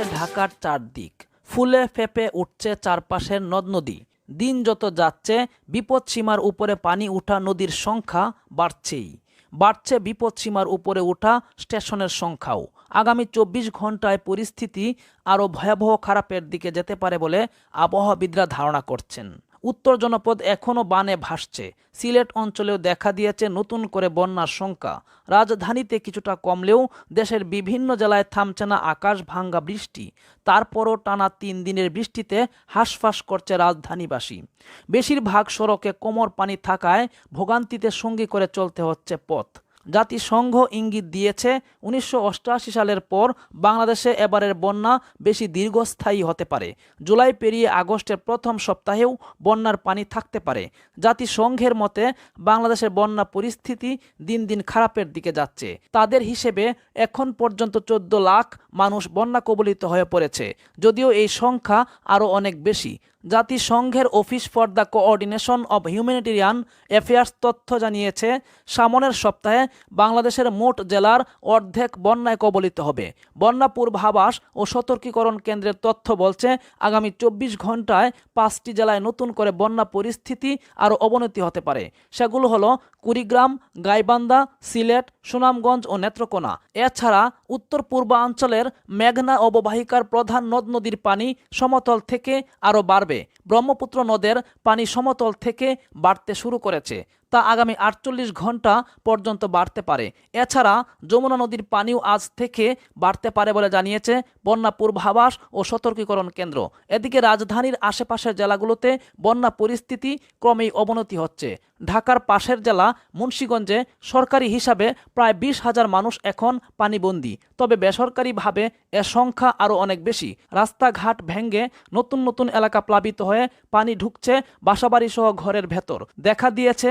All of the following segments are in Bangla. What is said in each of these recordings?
ঢাকার চারদিক, ফুলে ফেঁপে উঠছে চারপাশের নদ নদী। দিন যত যাচ্ছে বিপদসীমার উপরে পানি ওঠা নদীর সংখ্যা বাড়ছে বিপদসীমার উপরে ওঠা স্টেশনের সংখ্যাও। আগামী 24 ঘন্টায় পরিস্থিতি আরও ভয়াবহ খারাপের দিকে যেতে পারে বলে আবহাওয়াবিদরা ধারণা করছেন। উত্তর জনপদ এখনও বানে ভাসছে। সিলেট অঞ্চলেও দেখা দিয়েছে নতুন করে বন্যার শঙ্কা। রাজধানীতে কিছুটা কমলেও দেশের বিভিন্ন জেলায় থামছে না আকাশ ভাঙ্গা বৃষ্টি। তারপরও টানা 3 দিনের বৃষ্টিতে হাঁসফাঁস করছে রাজধানীবাসী। বেশিরভাগ সড়কে কোমর পানি থাকায় ভোগান্তিতে সঙ্গী করে চলতে হচ্ছে পথ। জাতিসংঘ ইঙ্গিত দিয়েছে 1988 সালের পর বাংলাদেশে এবারের বন্যা বেশি দীর্ঘস্থায়ী হতে পারে। জুলাই পেরিয়ে আগস্টের প্রথম সপ্তাহেও বন্যার পানি থাকতে পারে। জাতিসংঘের মতে বাংলাদেশের বন্যা পরিস্থিতি দিন দিন খারাপের দিকে যাচ্ছে। তাদের হিসেবে এখন পর্যন্ত 14 লাখ মানুষ বন্যা কবলিত হয়ে পড়েছে, যদিও এই সংখ্যা আরও অনেক বেশি। জাতিসংঘের office for the coordination of humanitarian affairs তথ্য জানিয়েছে, সামনের সপ্তাহে বাংলাদেশের মোট জেলার অর্ধেক বন্যায় কবলিত হবে। বন্যা পূর্বাভাস ও সতর্কীকরণ কেন্দ্রের তথ্য বলছে, আগামী 24 ঘন্টায় 5টি জেলায় নতুন করে বন্যা পরিস্থিতি আরও অবনতি হতে পারে। সেগুলো হলো কুড়িগ্রাম, গাইবান্ধা, সিলেট, সুনামগঞ্জ ও নেত্রকোনা। এছাড়া উত্তর পূর্বাঞ্চলের মেঘনা অববাহিকার প্রধান নদ নদীর পানি সমতল থেকে আরও বাড়বে। ব্রহ্মপুত্র নদের পানি সমতল থেকে বাড়তে শুরু করেছে, তা আগামী 48 ঘন্টা পর্যন্ত বাড়তে পারে। এছাড়া যমুনা নদীর পানিও আজ থেকে বাড়তে পারে বলে জানিয়েছে বন্যা পূর্বাভাস ও সতর্কীকরণ কেন্দ্র। এদিকে রাজধানীর আশেপাশের জেলাগুলোতে বন্যা পরিস্থিতি ক্রমেই অবনতি হচ্ছে। ঢাকার পাশের জেলা মুন্সিগঞ্জে সরকারি হিসাবে প্রায় 20,000 মানুষ এখন পানিবন্দী, তবে বেসরকারিভাবে এর সংখ্যা আরও অনেক বেশি। রাস্তাঘাট ভেঙে নতুন নতুন এলাকা প্লাবিত হয়ে পানি ঢুকছে বাসাবাড়ি সহ ঘরের ভেতর। দেখা দিয়েছে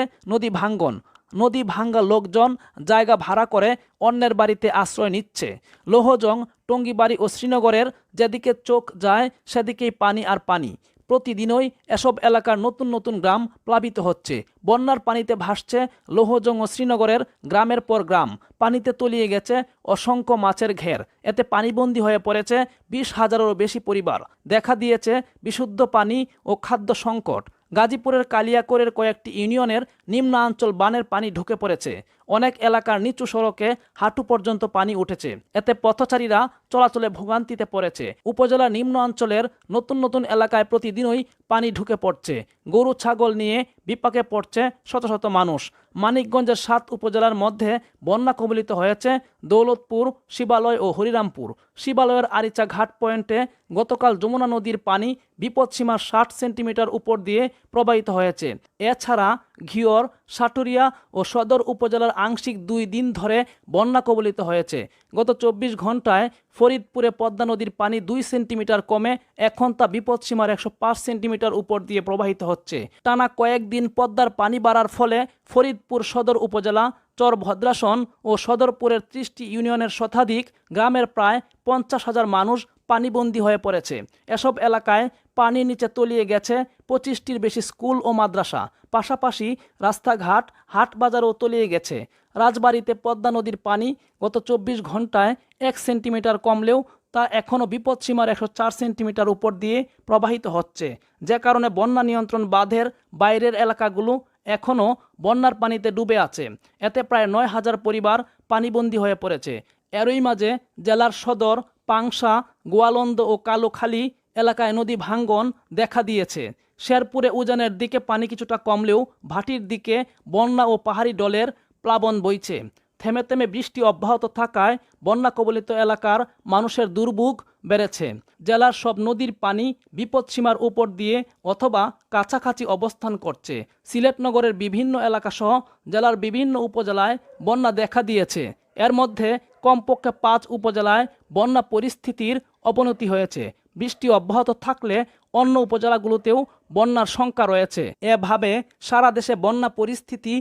নদী ভাঙ্গা লোকজন জায়গা ভাড়া করে অন্যের বাড়িতে আশ্রয় নিচ্ছে। লোহজং, টঙ্গীবাড়ি ও শ্রীনগরের যেদিকে চোখ যায় সেদিকেই পানি আর পানি। প্রতিদিনই এসব এলাকার নতুন নতুন গ্রাম প্লাবিত হচ্ছে। বন্যার পানিতে ভাসছে লোহজং ও শ্রীনগরের গ্রামের পর গ্রাম। পানিতে তলিয়ে গেছে অসংখ্য মাছের ঘের। এতে পানিবন্দী হয়ে পড়েছে 20,000-এরও বেশি পরিবার। দেখা দিয়েছে বিশুদ্ধ পানি ও খাদ্য সংকট। গাজীপুরের কালিয়াকৈরের কয়েকটি ইউনিয়নের নিম্নাঞ্চল বানের পানি ঢুকে পড়েছে। অনেক এলাকার নিচু সড়কে হাঁটু পর্যন্ত পানি উঠেছে। এতে পথচারীরা চলাচলে ভোগান্তিতে পড়েছে। উপজেলার নিম্ন অঞ্চলের নতুন নতুন এলাকায় প্রতিদিনই পানি ঢুকে পড়ছে। গরু ছাগল নিয়ে বিপাকে পড়ছে শত শত মানুষ। মানিকগঞ্জের 7 উপজেলার মধ্যে বন্যা কবলিত হয়েছে দৌলতপুর, শিবালয় ও হরিরামপুর। শিবালয়ের আরিচা ঘাট পয়েন্টে গতকাল যমুনা নদীর পানি বিপদসীমার 60 সেন্টিমিটার উপর দিয়ে প্রবাহিত হয়েছে। এছাড়া ঘিওর, সাটুরিয়া ও সদর উপজেলার আংশিক 2 দিন ধরে বন্যা কবলিত হয়েছে। গত 24 ঘন্টায় ফরিদপুরে পদ্মা নদীর পানি 2 সেন্টিমিটার কমে এখন তা বিপদসীমার 105 সেন্টিমিটার উপর দিয়ে প্রবাহিত হচ্ছে। টানা কয়েকদিন পদ্মার পানি বাড়ার ফলে ফরিদপুর সদর উপজেলা, চরভদ্রাসন ও সদরপুরের 30টি ইউনিয়নের শতাধিক গ্রামের প্রায় 50,000 মানুষ পানিবন্দী হয়ে পড়েছে। এসব এলাকায় পানির নিচে তলিয়ে গেছে 25টির বেশি স্কুল ও মাদ্রাসা। পাশাপাশি রাস্তাঘাট, হাট বাজারও তলিয়ে গেছে। রাজবাড়ীতে পদ্মা নদীর পানি গত 24 ঘন্টায় 1 সেন্টিমিটার কমলেও তা এখনও বিপদসীমার 104 সেন্টিমিটার উপর দিয়ে প্রবাহিত হচ্ছে, যে কারণে বন্যা নিয়ন্ত্রণ বাঁধের বাইরের এলাকাগুলো এখনও বন্যার পানিতে ডুবে আছে। এতে প্রায় 9,000 পরিবার পানিবন্দী হয়ে পড়েছে। এরই মাঝে জেলার সদর, পাংশা, গোয়ালন্দ ও কালোখালী এলাকায় নদী ভাঙ্গন দেখা দিয়েছে। শেরপুরে উজানের দিকে পানি কিছুটা কমলেও ভাটির দিকে বন্যা ও পাহাড়ি ডলের প্লাবন বইছে। থেমে থেমে বৃষ্টি অব্যাহত থাকায় বন্যা কবলিত এলাকার মানুষের দুর্ভোগ বেড়েছে। জেলার সব নদীর পানি বিপদসীমার উপর দিয়ে অথবা কাছাকাছি অবস্থান করছে। সিলেট নগরের বিভিন্ন এলাকাসহ জেলার বিভিন্ন উপজেলায় বন্যা দেখা দিয়েছে। এর মধ্যে কমপক্ষে 5 উপজেলায় বন্যা পরিস্থিতির অবনতি হয়েছে। বৃষ্টি অব্যাহত থাকলে অন্য উপজেলাগুলোতেও বন্যার শঙ্কা রয়েছে। এভাবে সারা দেশে বন্যা পরিস্থিতি